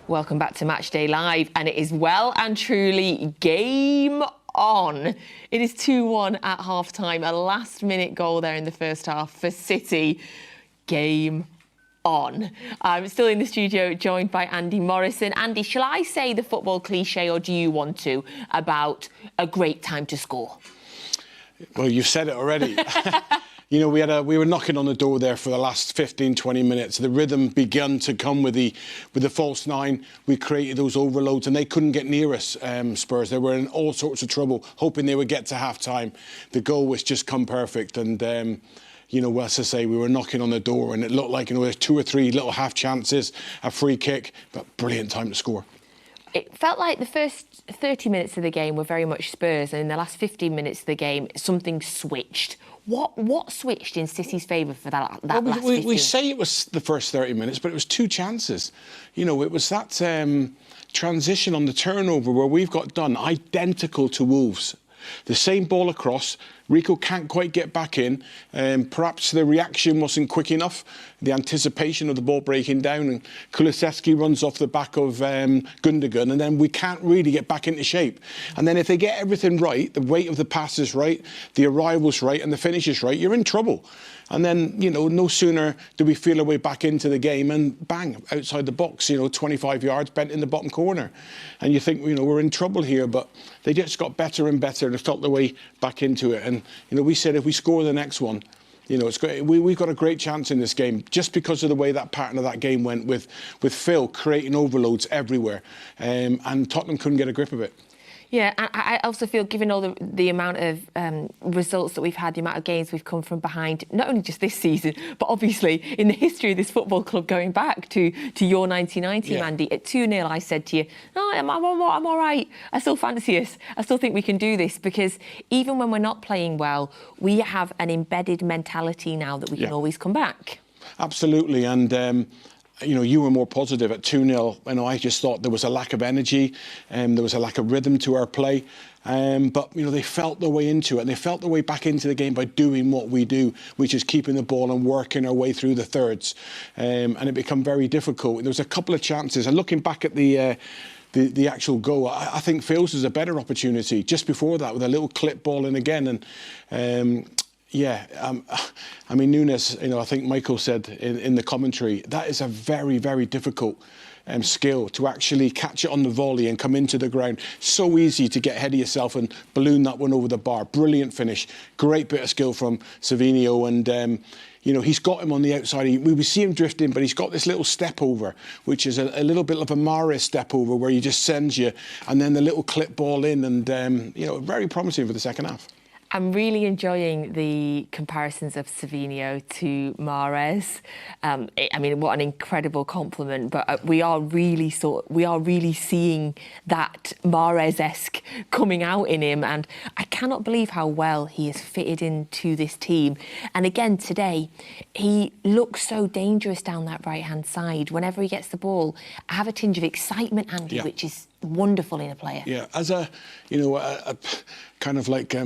Welcome back to Matchday Live, and it is well and truly game on. It is 2-1 at half-time, a last-minute goal there in the first half for City. Game on. I'm still in the studio, joined by Andy Morrison. Andy, shall I say the football cliche, or do you want to, about a great time to score? Well, you've said it already. You know, we were knocking on the door there for the last 15, 20 minutes. The rhythm began to come with the false nine. We created those overloads and they couldn't get near us, Spurs. They were in all sorts of trouble, hoping they would get to half-time. The goal was just come perfect. And, you know, as I say, we were knocking on the door and it looked like, you know, there's 2 or 3 little half chances, a free kick, but brilliant time to score. It felt like the first 30 minutes of the game were very much Spurs, and in the last 15 minutes of the game, something switched. What switched in City's favour for that last 15? We say it was the first 30 minutes, but it was 2 chances. You know, it was that transition on the turnover where we've got done identical to Wolves. The same ball across. Rico can't quite get back in. Perhaps the reaction wasn't quick enough. The anticipation of the ball breaking down, and Kulusevski runs off the back of Gundogan, and then we can't really get back into shape. And then if they get everything right, the weight of the pass is right, the arrival's right, and the finish is right, you're in trouble. And then, you know, no sooner do we feel our way back into the game and bang, outside the box, you know, 25 yards, bent in the bottom corner. And you think, you know, we're in trouble here, but they just got better and better and felt their way back into it. And, you know, we said if we score the next one, you know, it's great. We've got a great chance in this game just because of the way that pattern of that game went with Phil creating overloads everywhere. And Tottenham couldn't get a grip of it. Yeah, and I also feel, given all the amount of results that we've had, the amount of games we've come from behind, not only just this season, but obviously in the history of this football club going back to your 1990 team, Andy. At 2-0, I said to you, no, I'm all right. I still fancy us. I still think we can do this, because even when we're not playing well, we have an embedded mentality now that we can always come back. Absolutely, and you know, you were more positive at 2-0. You know, I just thought there was a lack of energy and there was a lack of rhythm to our play. But, you know, they felt their way into it, and they felt their way back into the game by doing what we do, which is keeping the ball and working our way through the thirds. And it became very difficult. There was a couple of chances. And looking back at the actual goal, I think Phil's was a better opportunity just before that, with a little clip ball in again. And I mean, Nunes, you know, I think Michael said in the commentary, that is a very, very difficult skill to actually catch it on the volley and come into the ground. So easy to get ahead of yourself and balloon that one over the bar. Brilliant finish. Great bit of skill from Savinho. And, you know, he's got him on the outside. We see him drifting, but he's got this little step over, which is a little bit of a Mahrez step over, where he just sends you, and then the little clip ball in. And, you know, very promising for the second half. I'm really enjoying the comparisons of Savinho to Mahrez. I mean, what an incredible compliment! But we are really seeing that Mahrez-esque coming out in him, and I cannot believe how well he has fitted into this team. And again today, he looks so dangerous down that right-hand side. Whenever he gets the ball, I have a tinge of excitement, Andy, which is wonderful in a player. Yeah, as a, you know, a kind of like.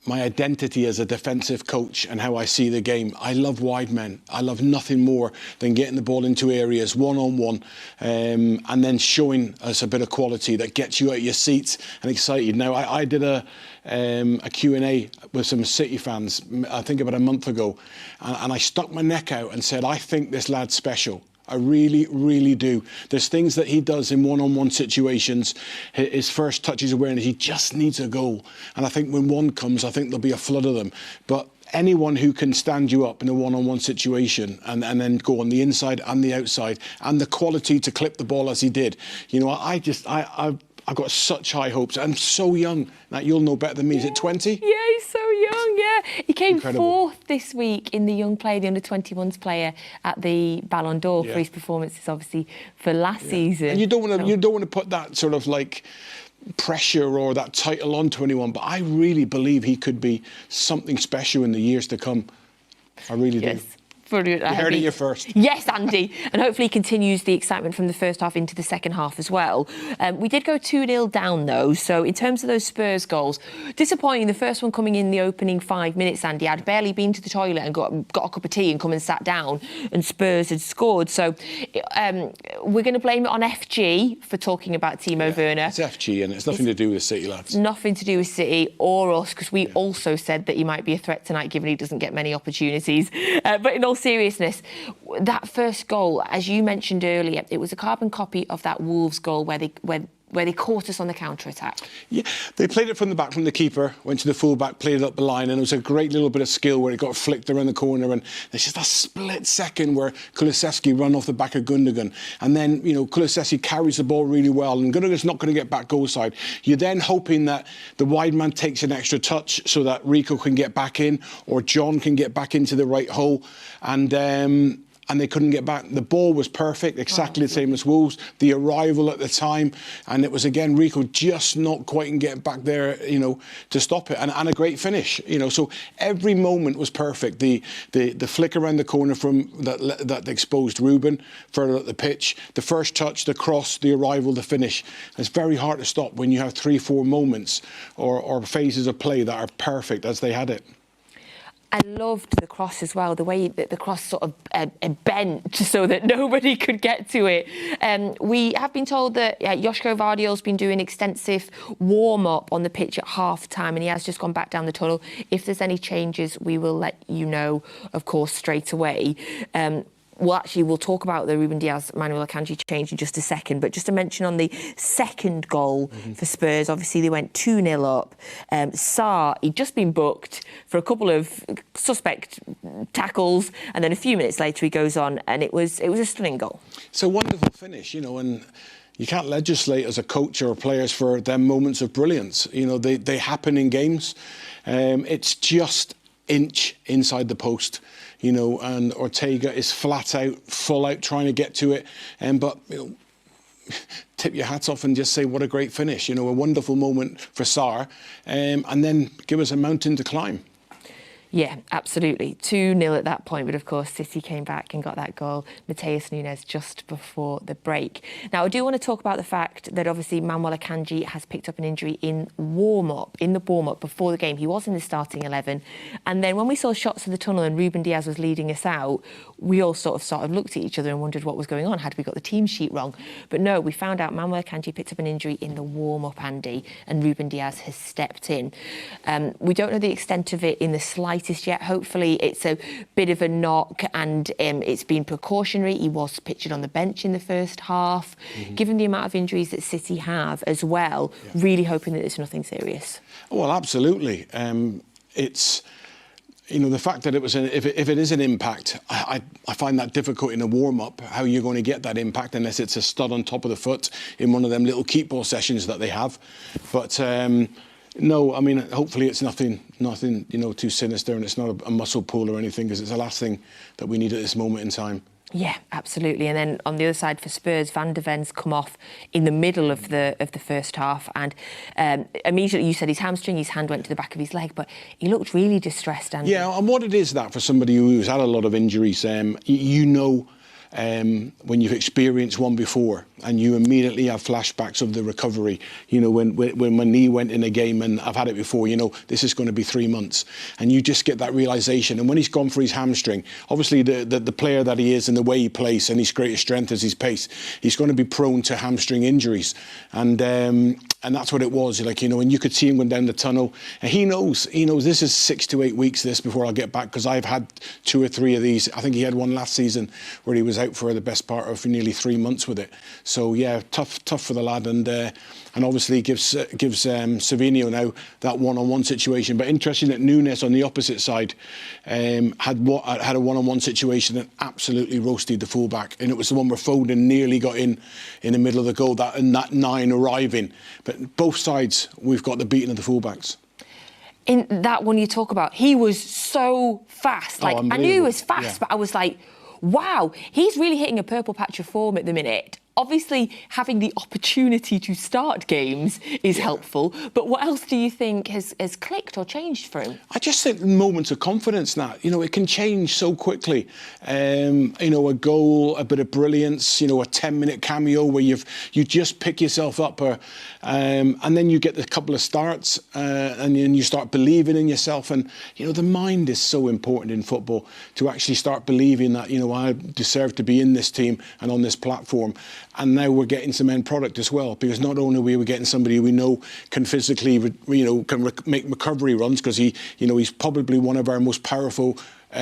My identity as a defensive coach and how I see the game. I love wide men. I love nothing more than getting the ball into areas one-on-one and then showing us a bit of quality that gets you out of your seats and excited. Now, I did a Q&A with some City fans, I think about a month ago, and I stuck my neck out and said, I think this lad's special. I really, really do. There's things that he does in one-on-one situations. His first touch, his awareness, he just needs a goal. And I think when one comes, I think there'll be a flood of them. But anyone who can stand you up in a one-on-one situation and then go on the inside and the outside, and the quality to clip the ball as he did, you know, I've got such high hopes. I'm so young. Now, you'll know better than me. Is it 20? Yeah, he's so young, He came fourth this week in the young player, the under-21s player at the Ballon d'Or for his performances, obviously, for last season. And you don't want to put that sort of like pressure or that title onto anyone, but I really believe he could be something special in the years to come. I really do. Brilliant. You heard it here first. Yes, Andy. And hopefully continues the excitement from the first half into the second half as well. We did go 2-0 down, though. So in terms of those Spurs goals, disappointing. The first one coming in the opening 5 minutes, Andy. I'd barely been to the toilet and got a cup of tea and come and sat down, and Spurs had scored. So we're going to blame it on FG for talking about Timo Werner. It's FG, and it's nothing to do with City, lads. Nothing to do with City or us, because we also said that he might be a threat tonight, given he doesn't get many opportunities. But in all seriousness, that first goal, as you mentioned earlier, it was a carbon copy of that Wolves goal where they caught us on the counter-attack. Yeah, they played it from the back from the keeper, went to the full-back, played it up the line, and it was a great little bit of skill where it got flicked around the corner, and there's just a split second where Kulusevski run off the back of Gundogan, and then, Kulusevski carries the ball really well, and Gundogan's not going to get back goal side. You're then hoping that the wide man takes an extra touch so that Rico can get back in, or John can get back into the right hole, and they couldn't get back. The ball was perfect, exactly the same as Wolves. The arrival at the time, and it was again Rico just not quite getting back there, to stop it, and a great finish, So every moment was perfect. The flick around the corner from that exposed Ruben further up the pitch, the first touch, the cross, the arrival, the finish. It's very hard to stop when you have 3-4 moments or phases of play that are perfect as they had it. I loved the cross as well, the way that the cross sort of bent so that nobody could get to it. We have been told that Joško Vardiol's been doing extensive warm-up on the pitch at half-time, and he has just gone back down the tunnel. If there's any changes, we will let you know, of course, straight away. We'll talk about the Ruben Dias, Manuel Akanji change in just a second, but just to mention on the second goal for Spurs, obviously they went 2-0 up. Sarr, he'd just been booked for a couple of suspect tackles, and then a few minutes later he goes on, and it was a stunning goal. It's a wonderful finish, and you can't legislate as a coach or players for them moments of brilliance. They happen in games. It's just inch inside the post. And Ortega is flat out, full out, trying to get to it. But tip your hats off and just say, what a great finish. A wonderful moment for Sarr. And then give us a mountain to climb. Yeah, absolutely. 2-0 at that point, but of course City came back and got that goal, Matheus Nunes, just before the break. Now, I do want to talk about the fact that obviously Manuel Akanji has picked up an injury in the warm-up before the game. He was in the starting 11, and then when we saw shots of the tunnel and Ruben Dias was leading us out, we all sort of looked at each other and wondered what was going on. Had we got the team sheet wrong? But no, we found out Manuel Akanji picked up an injury in the warm-up, Andy, and Ruben Dias has stepped in. We don't know the extent of it in the slightest yet. Hopefully it's a bit of a knock, and it's been precautionary. He was pictured on the bench in the first half. Given the amount of injuries that City have as well, really hoping that it's nothing serious. Well, absolutely. It's the fact that if it is an impact, I find that difficult in a warm-up, how you're going to get that impact unless it's a stud on top of the foot in one of them little keep ball sessions that they have. But no, I mean, hopefully it's nothing, too sinister, and it's not a muscle pull or anything, because it's the last thing that we need at this moment in time. Yeah, absolutely. And then on the other side for Spurs, Van de Ven's come off in the middle of the first half, and immediately you said his hamstring, his hand went to the back of his leg, but he looked really distressed. Andy. Yeah, and what it is that for somebody who's had a lot of injuries, when you've experienced one before and you immediately have flashbacks of the recovery, when my knee went in a game, and I've had it before, this is going to be 3 months, and you just get that realisation. And when he's gone for his hamstring, obviously the player that he is and the way he plays and his greatest strength is his pace, he's going to be prone to hamstring injuries, and that's what it was, and you could see him going down the tunnel, and he knows this is 6 to 8 weeks before I'll get back, because I've had 2 or 3 of these. I think he had one last season where he was out for the best part of nearly 3 months with it. So yeah, tough for the lad, and obviously gives Savinho now that one-on-one situation. But interesting that Nunes on the opposite side had a one-on-one situation and absolutely roasted the fullback, and it was the one where Foden nearly got in the middle of the goal, that 9 arriving. But both sides, we've got the beating of the fullbacks. In that one you talk about, he was so fast. I knew he was fast, but I was like, wow, he's really hitting a purple patch of form at the minute. obviously having the opportunity to start games is helpful, but what else do you think has clicked or changed for him? I just think moments of confidence, Nat. You know, it can change so quickly. You know, a goal, a bit of brilliance, you know, a 10-minute cameo where you just pick yourself up, and then you get a couple of starts, and then you start believing in yourself. And, you know, the mind is so important in football, to actually start believing that, you know, I deserve to be in this team and on this platform. And now we're getting some end product as well, because not only are we getting somebody we know can physically, you know, can make recovery runs, because he, you know, he's probably one of our most powerful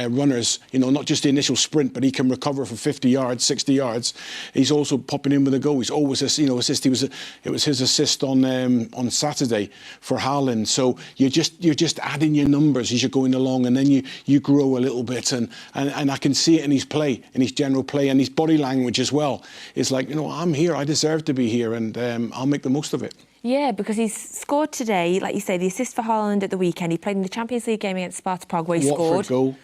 runners, you know, not just the initial sprint, but he can recover for 50 yards, 60 yards. He's also popping in with a goal. He's always, you know, assist. It was his assist on Saturday for Haaland. So you're just adding your numbers as you're going along, and then you grow a little bit, and I can see it in his play, in his general play, and his body language as well. It's like, you know, I'm here, I deserve to be here, and I'll make the most of it. Yeah, because he's scored today, like you say, the assist for Haaland at the weekend. He played in the Champions League game against Sparta Prague, where he Watford scored. Goal.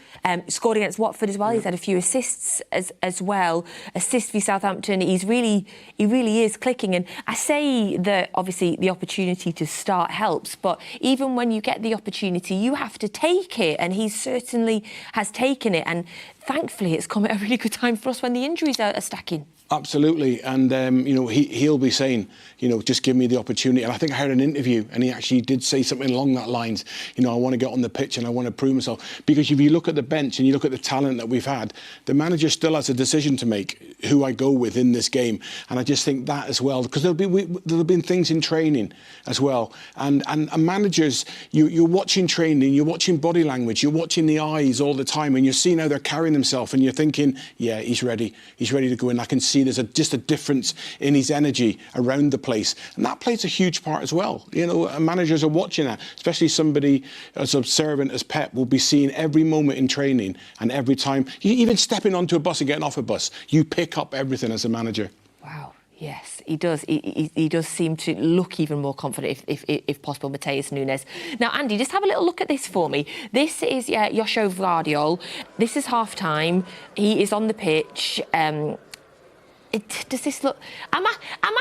Scored against Watford as well. Yeah. He's had a few assists as well. Assist for Southampton. He really is clicking. And I say that obviously the opportunity to start helps, but even when you get the opportunity, you have to take it. And he certainly has taken it. And thankfully, it's come at a really good time for us when the injuries are stacking. Absolutely, and you know, he'll be saying, you know, just give me the opportunity. And I think I heard an interview, and he actually did say something along that lines. You know, I want to get on the pitch and I want to prove myself. Because if you look at the bench and you look at the talent that we've had, the manager still has a decision to make who I go with in this game. And I just think that as well, because there'll be things in training as well. And managers, you're watching training, you're watching body language, you're watching the eyes all the time, and you're seeing how they're carrying themselves, and you're thinking, yeah, he's ready to go in. I can see there's just a difference in his energy around the place, and that plays a huge part as well. You know, managers are watching that, especially somebody as observant as Pep will be seeing every moment in training, and every time, even stepping onto a bus and getting off a bus, you pick up everything as a manager. Wow. Yes, he does. He does seem to look even more confident, if possible, Mateus Nunes. Now, Andy, just have a little look at this for me. This is Joško Gvardiol. This is half-time. He is on the pitch. Does this look... I'm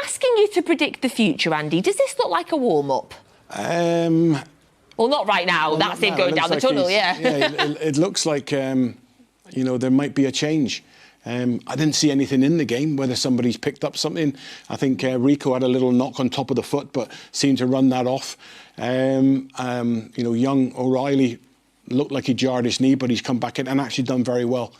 asking you to predict the future, Andy. Does this look like a warm-up? Well, not right now. Well, that's him going down the tunnel, yeah. It looks like, you know, there might be a change. I didn't see anything in the game, whether somebody's picked up something. I think Rico had a little knock on top of the foot, but seemed to run that off. You know, young O'Reilly looked like he jarred his knee, but he's come back in and actually done very well.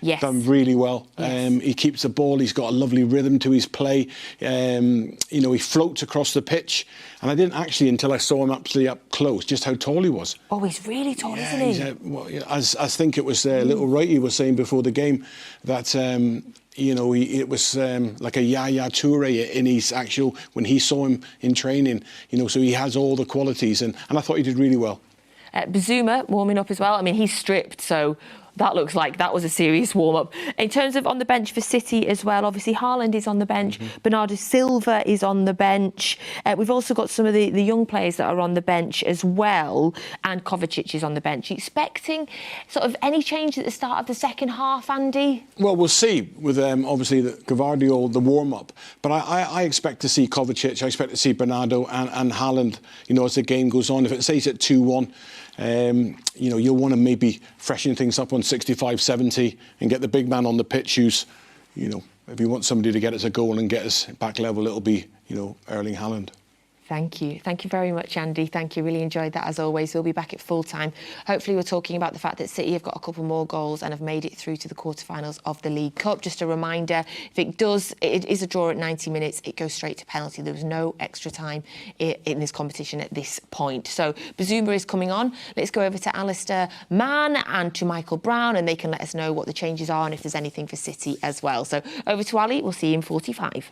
Yes. Done really well. Yes. He keeps the ball. He's got a lovely rhythm to his play. You know, he floats across the pitch. And I didn't actually, until I saw him actually up close, just how tall he was. Oh, he's really tall, isn't he? Well, as I think it was little Righty was saying before the game, that you know, it was like a Yaya Toure in his actual, when he saw him in training. You know, so he has all the qualities, and I thought he did really well. Bazuma warming up as well. I mean, he's stripped, so that looks like that was a serious warm-up. In terms of on the bench for City as well, obviously Haaland is on the bench, Bernardo Silva is on the bench. We've also got some of the young players that are on the bench as well, and Kovacic is on the bench. Are you expecting sort of any change at the start of the second half, Andy? Well, we'll see with obviously the Gvardiol, the warm-up. But I expect to see Kovacic, I expect to see Bernardo and Haaland, you know, as the game goes on. If it stays at 2-1, you know, you'll want to maybe freshen things up on 65, 70 and get the big man on the pitch who's, you know, if you want somebody to get us a goal and get us back level, it'll be, you know, Erling Haaland. Thank you. Thank you very much, Andy. Thank you. Really enjoyed that, as always. We'll be back at full time. Hopefully, we're talking about the fact that City have got a couple more goals and have made it through to the quarterfinals of the League Cup. Just a reminder, if it is a draw at 90 minutes, it goes straight to penalty. There was no extra time in this competition at this point. So, Bazuma is coming on. Let's go over to Alistair Mann and to Michael Brown, and they can let us know what the changes are and if there's anything for City as well. So, over to Ali. We'll see you in 45.